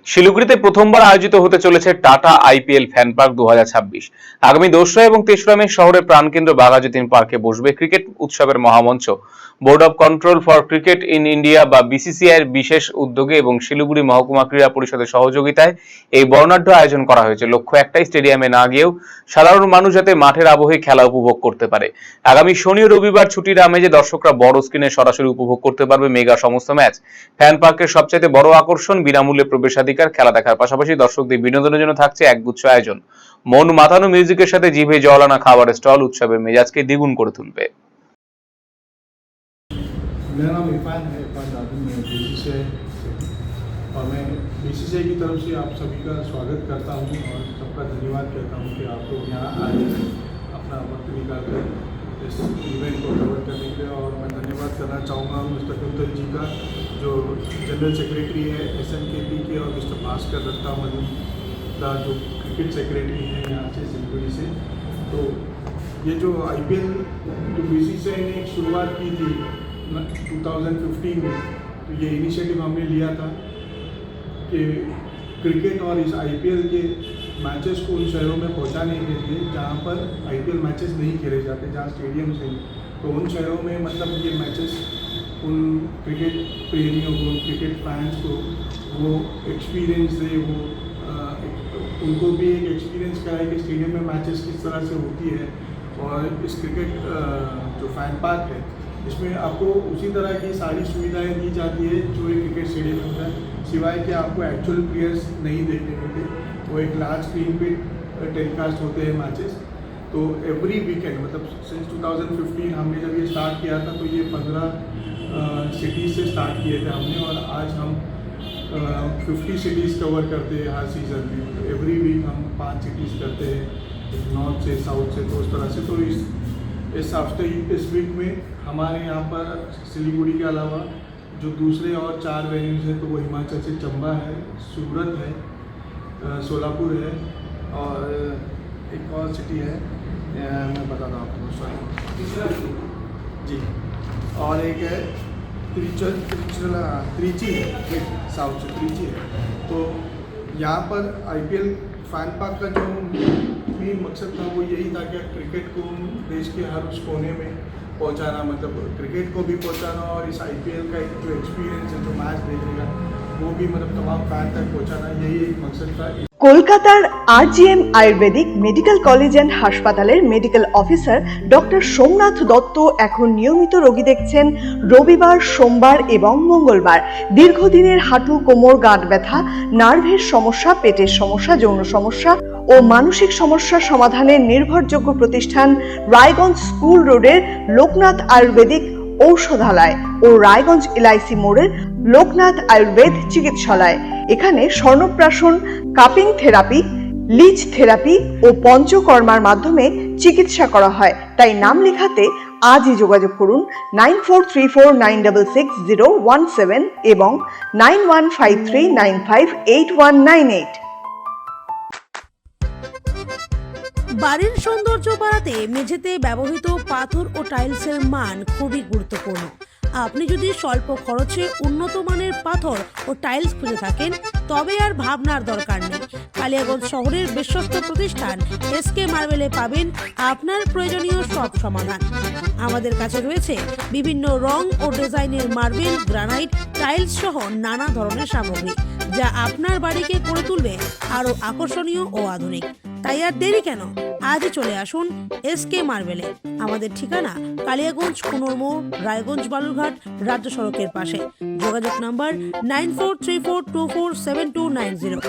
শিলিগুড়িতে প্রথমবার আয়োজিত হতে চলেছে টাটা আইপিএল ফ্যান পার্ক 2026। আগামী 2রা এবং 3রা মে শহরের প্রাণকেন্দ্র বাঘাযতীন পার্কে বসবে ক্রিকেট উৎসবের মহামঞ্চ। Board of control for cricket in India বা বিসিসিআই এর বিশেষ উদ্যোগে এবং শিলিগুড়ি মহকুমা ক্রীড়া পরিষদের সহযোগিতায় এই বর্ণাঢ্য আয়োজন করা হয়েছে। লক্ষ্য একটাই, স্টেডিয়ামে না গিয়েও সাধারণ মানুষ যাতে মাঠের আবহে খেলা উপভোগ করতে পারে। আগামী শনি ও রবিবার ছুটির আমেজে দর্শকরা বড় স্ক্রিনে সরাসরি উপভোগ করতে পারবে মেগা সমস্ত ম্যাচ। ফ্যান পার্কের সবচাইতে বড় আকর্ষণ বিনামূল্যে প্রবেশাধিকার, খেলা দেখার পাশাপাশি দর্শকদের বিনোদনের জন্য থাকছে একগুচ্ছ আয়োজন। মন মাতানো মিউজিকের সাথে জিভে জল আনা খাবারের স্টল উৎসবের মেজাজকে দ্বিগুণ করে তুলবে। मेरा नाम इरफान है, इरफान जादू। मैं बीसीसीआई और मैं बीसीसीआई की तरफ से आप सभी का स्वागत करता हूँ और सबका धन्यवाद कहता हूँ कि आप लोग यहाँ आए अपना वक्त निकाल कर इस इवेंट को कवर करने के लिए। और मैं धन्यवाद करना चाहूँगा मिस्टर कुंतल जी का, जो जनरल सेक्रेटरी है SMKP के, और मिस्टर भास्कर दत्ता मजूमदार जो क्रिकेट सेक्रेटरी है यहाँ से सिलगुड़ी से। तो ये जो IPL जो बीसीसीआई ने एक शुरुआत की थी 2015 में, तो ये इनिशिएटिव हमने लिया था कि क्रिकेट और इस IPL के मैचेस को उन शहरों में पहुंचाने के लिए जहां पर IPL मैचेस नहीं खेले जाते, जहां स्टेडियम नहीं, तो उन शहरों में मतलब ये मैचेस उन क्रिकेट प्रेमियों को, क्रिकेट फैंस को वो एक्सपीरियंस दे, वो उनको भी एक एक्सपीरियंस कराए कि स्टेडियम में मैचेस किस तरह से होती है। और इस क्रिकेट जो फैन पार्क है, इसमें आपको उसी तरह की सारी सुविधाएं दी जाती है जो एक क्रिकेट स्टेडियम में होता है, सिवाय कि आपको एक्चुअल प्लेयर्स नहीं देखने मिलते। वो एक लार्ज स्क्रीन पे टेलीकास्ट होते हैं मैचेस। तो एवरी वीकेंड मतलब सिंस 2015 हमने जब ये स्टार्ट किया था, तो ये 15 सिटीज़ से स्टार्ट किए थे हमने, और आज हम 50 सिटीज़ कवर करते हैं हर सीज़न में। तो एवरी वीक हम 5 सिटीज़ करते हैं, नॉर्थ से, साउथ से, तो उस तरह से। तो इस हफ्ते इस वीक में हमारे यहाँ पर सिलीगुड़ी के अलावा जो दूसरे और 4 वेन्यूज़ हैं, तो वो हिमाचल से चंबा है, सूरत है, सोलापुर है, और एक और सिटी है, मैं बताता हूँ आपको, सॉरी जी, और एक है त्रिची है, साउथ से त्रिची है। तो यहाँ पर IPL फैन पार्क का जो मेन मकसद था वो यही था कि क्रिकेट को देश के हर उस कोने में पहुंचाना, मतलब क्रिकेट को भी पहुंचाना, और इस IPL का एक जो एक्सपीरियंस है, जो मैच देखने का, वो भी मतलब तमाम फैन तक पहुंचाना, यही एक मकसद था। কলকাতার RGM Ayurvedic medical college and হাসপাতালের medical officer doctor Somnath Dutta এখন নিয়মিত রোগী দেখছেন রবিবার, সোমবার এবং মঙ্গলবার। দীর্ঘদিনের হাঁটু, কোমর, গাঁট ব্যথা, নার্ভের সমস্যা, পেটের সমস্যা, যৌন সমস্যা ও মানসিক সমস্যার সমাধানের নির্ভরযোগ্য প্রতিষ্ঠান রায়গঞ্জ স্কুল রোডের লোকনাথ আয়ুর্বেদিক ঔষধালয় ও রায়গঞ্জ LIC মোড়ের লোকনাথ আয়ুর্বেদ চিকিৎসালয়। এখানে স্বর্ণপ্রাশন, কাপিং থেরাপি, লিচ থেরাপি ও পঞ্চকর্মার মাধ্যমে চিকিৎসা করা হয়। তাই নাম লেখাতে আজই যোগাযোগ করুন 9434966017 এবং 9153958198। বাড়ির সৌন্দর্য বাড়াতে মেঝেতে ব্যবহৃত পাথর ও টাইলসের মান খুবই গুরুত্বপূর্ণ। আপনি যদি স্বল্প খরচে উন্নত মানের পাথর ও টাইলস খুঁজে থাকেন, তবে আর ভাবনার দরকার নেই। কালিয়াগঞ্জ শহরের বিশ্বস্ত প্রতিষ্ঠান SK মার্বেলে পাবেন আপনার প্রয়োজনীয় সব সমাধান। আমাদের কাছে রয়েছে বিভিন্ন রং ও ডিজাইনের মার্বেল, গ্রানাইট, টাইলস সহ নানা ধরনের সামগ্রী, যা আপনার বাড়িকে করে তুলবে আরও আকর্ষণীয় ও আধুনিক। তাই আর দেরি কেন, আজই চলে আসুন SK মার্বেলে। আমাদের ঠিকানা কালিয়াগঞ্জ কুনোর মোড়, রায়গঞ্জ বালুরঘাট রাজ্য সড়কের পাশে। যোগাযোগ নাম্বার 9434247290।